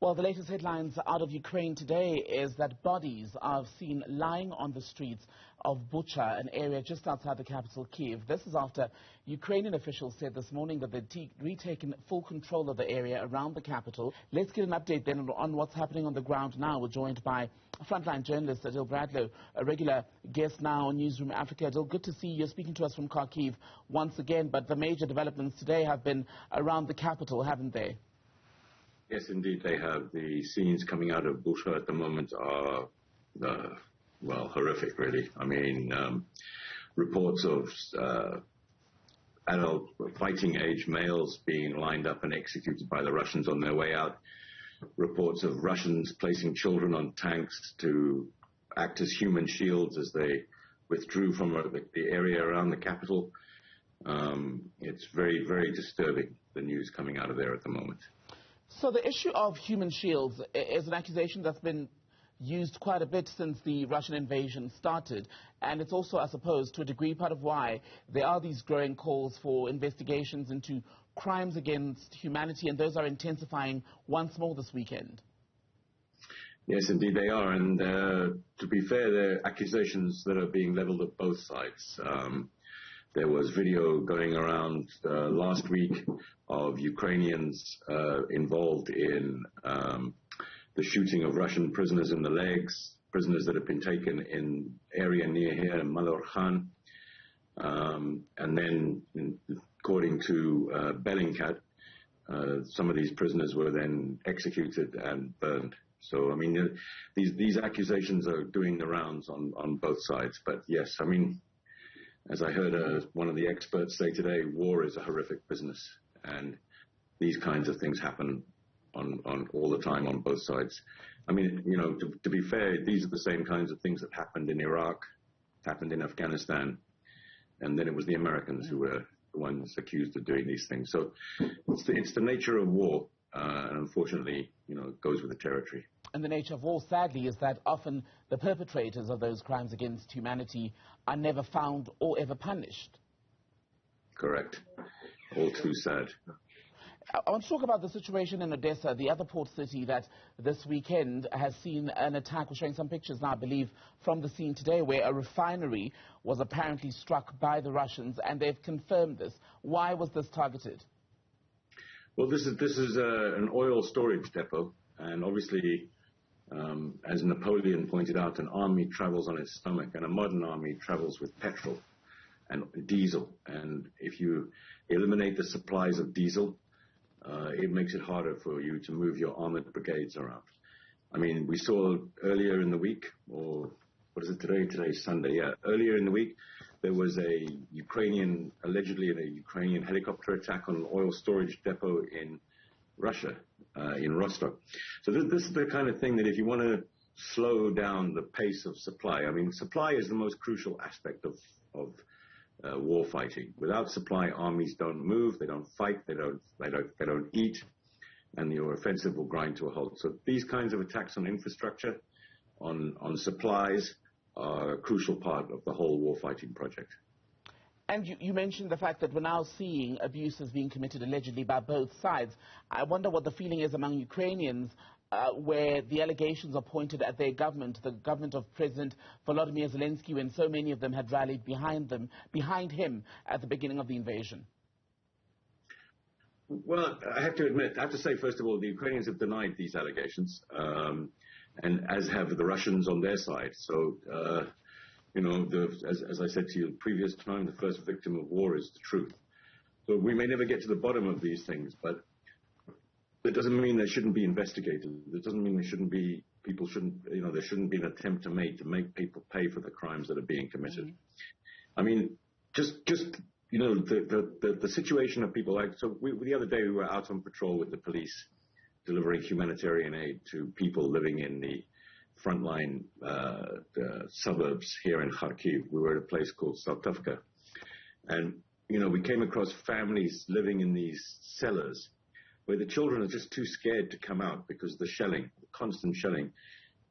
Well, the latest headlines out of Ukraine today is that bodies are seen lying on the streets of Bucha, an area just outside the capital, Kyiv. This is after Ukrainian officials said this morning that they'd retaken full control of the area around the capital. Let's get an update then on what's happening on the ground now. We're joined by Frontline Journalist Adil Bradlow, a regular guest now on Newzroom Afrika. Adil, good to see you. You're speaking to us from Kharkiv once again, but the major developments today have been around the capital, haven't they? Yes, indeed, they have. The scenes coming out of Bucha at the moment are, well, horrific, really. I mean, reports of adult fighting-age males being lined up and executed by the Russians on their way out. Reports of Russians placing children on tanks to act as human shields as they withdrew from the area around the capital. It's very, very disturbing, the news coming out of there at the moment. So the issue of human shields is an accusation that's been used quite a bit since the Russian invasion started. And it's also, I suppose, to a degree, part of why there are these growing calls for investigations into crimes against humanity, and those are intensifying once more this weekend. Yes, indeed they are. And to be fair, they're accusations that are being leveled at both sides. There was video going around last week of Ukrainians involved in the shooting of Russian prisoners in the legs, prisoners that have been taken in area near here in Malor Khan. And then, according to Bellingcat, some of these prisoners were then executed and burned. So, I mean, these accusations are doing the rounds on both sides. But yes, I mean, as I heard one of the experts say today, war is a horrific business, and these kinds of things happen on all the time on both sides. I mean, you know, to be fair, these are the same kinds of things that happened in Iraq, happened in Afghanistan, and then it was the Americans who were the ones accused of doing these things. So it's the nature of war, and unfortunately, you know, it goes with the territory. And the nature of war, sadly, is that often the perpetrators of those crimes against humanity are never found or ever punished. Correct. All too sad. I want to talk about the situation in Odessa, the other port city that this weekend has seen an attack. We're showing some pictures now, I believe, from the scene today, where a refinery was apparently struck by the Russians, and they've confirmed this. Why was this targeted? Well, this is an oil storage depot, and obviously, as Napoleon pointed out, an army travels on its stomach, and a modern army travels with petrol and diesel. And if you eliminate the supplies of diesel, it makes it harder for you to move your armored brigades around. I mean, we saw earlier in the week, or what is it today? Today's Sunday, yeah. Earlier in the week, there was allegedly a Ukrainian helicopter attack on an oil storage depot in Russia, in Rostov. So this is the kind of thing that if you want to slow down the pace of supply, I mean, supply is the most crucial aspect of war fighting. Without supply, armies don't move, they don't fight, they don't eat, and your offensive will grind to a halt. So these kinds of attacks on infrastructure, on supplies, are a crucial part of the whole war fighting project. And you mentioned the fact that we're now seeing abuses being committed allegedly by both sides. I wonder what the feeling is among Ukrainians where the allegations are pointed at their government, the government of President Volodymyr Zelensky, when so many of them had rallied behind him at the beginning of the invasion. Well, I have to say, first of all, the Ukrainians have denied these allegations, and as have the Russians on their side. So, you know, as I said to you the previous time, the first victim of war is the truth. So we may never get to the bottom of these things, but that doesn't mean they shouldn't be investigated. That doesn't mean there shouldn't be an attempt to make people pay for the crimes that are being committed. Mm-hmm. I mean, just you know, the situation of people like, so the other day we were out on patrol with the police delivering humanitarian aid to people living in the frontline suburbs here in Kharkiv. We were at a place called Saltovka. And, you know, we came across families living in these cellars where the children are just too scared to come out because the shelling, the constant shelling.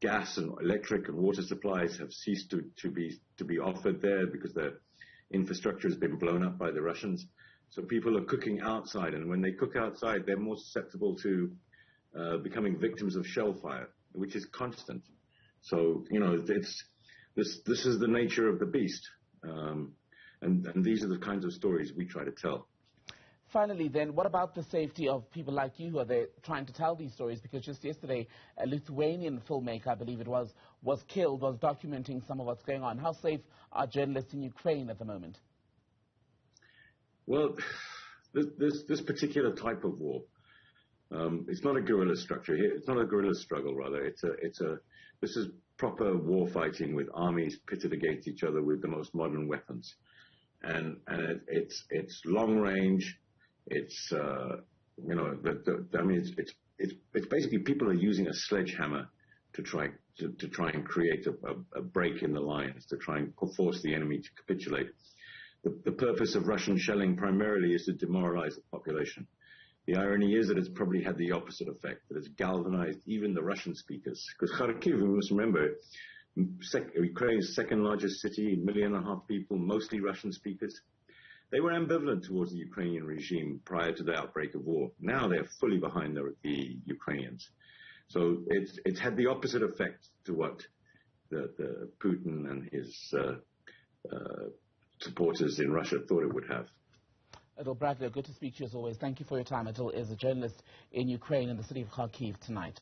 Gas and electric and water supplies have ceased to be offered there because the infrastructure has been blown up by the Russians. So people are cooking outside, and when they cook outside, they're more susceptible to becoming victims of shell fire, which is constant. So, this is the nature of the beast. And these are the kinds of stories we try to tell. Finally, then, what about the safety of people like you who are there trying to tell these stories? Because just yesterday, a Lithuanian filmmaker, I believe it was killed, was documenting some of what's going on. How safe are journalists in Ukraine at the moment? Well, this particular type of war, it's not a guerrilla structure here. It's not a guerrilla struggle, rather. This is proper war fighting with armies pitted against each other with the most modern weapons, and it's long range. It's it's basically people are using a sledgehammer to try and create a break in the lines, to try and force the enemy to capitulate. The purpose of Russian shelling primarily is to demoralize the population. The irony is that it's probably had the opposite effect, that it's galvanized even the Russian speakers. Because Kharkiv, we must remember, Ukraine's second largest city, 1.5 million people, mostly Russian speakers. They were ambivalent towards the Ukrainian regime prior to the outbreak of war. Now they're fully behind the Ukrainians. So it's had the opposite effect to what the Putin and his supporters in Russia thought it would have. Adil Bradlow, good to speak to you as always. Thank you for your time. Adil is a journalist in Ukraine in the city of Kharkiv tonight.